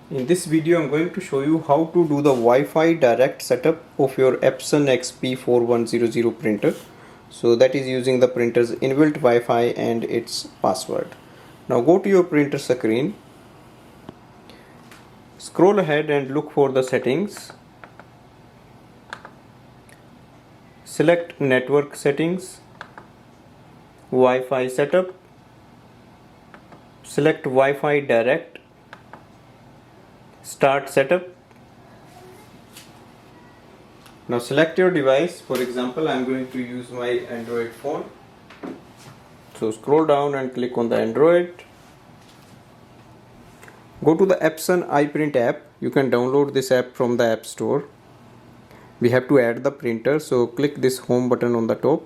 In this video I'm going to show you how to do the Wi-Fi Direct setup of your Epson XP4100 printer. So that is using the printer's inbuilt Wi-Fi and its password. Now go to your printer screen, scroll ahead and look for the settings. Select network settings, Wi-Fi setup, select Wi-Fi Direct, start setup. Now select your device. For example, I am going to use my Android phone. So scroll down and click on the Android. Go to the Epson iPrint app. You can download this app from the App Store. We have to add the printer, so click this home button on the top.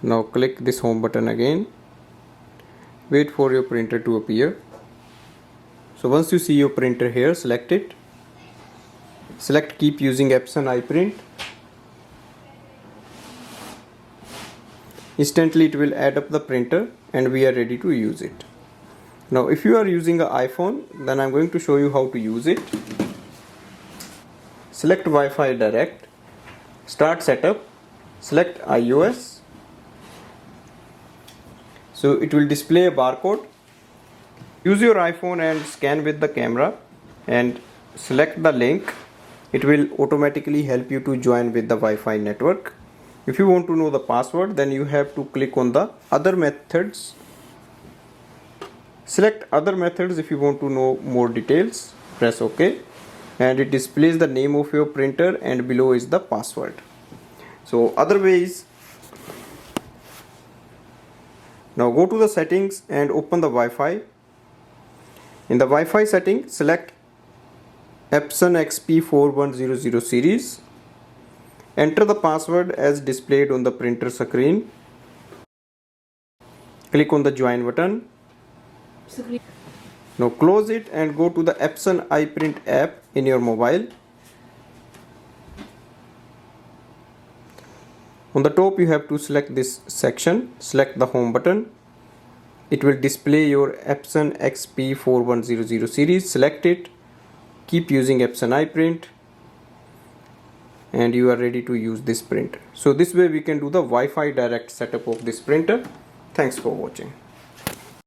Now click this home button again. Wait for your printer to appear. So once you see your printer here, select it. Select keep using Epson iPrint. Instantly it will add up the printer and we are ready to use it. Now if you are using an iPhone, then I'm going to show you how to use it. Select Wi-Fi Direct, start setup, select iOS. So it will display a barcode. Use your iPhone and scan with the camera and select the link. It will automatically help you to join with the Wi-Fi network. If you want to know the password, then you have to click on the other methods. Select other methods if you want to know more details. Press OK. And it displays the name of your printer and below is the password. So other ways. Now go to the settings and open the Wi-Fi. In the Wi-Fi setting, select Epson XP4100 series. Enter the password as displayed on the printer screen. Click on the join button. Now close it and go to the Epson iPrint app in your mobile. On the top you have to select this section, select the home button. It will display your Epson XP4100 series, select it, keep using Epson iPrint and you are ready to use this printer. So this way we can do the Wi-Fi Direct setup of this printer. Thanks for watching.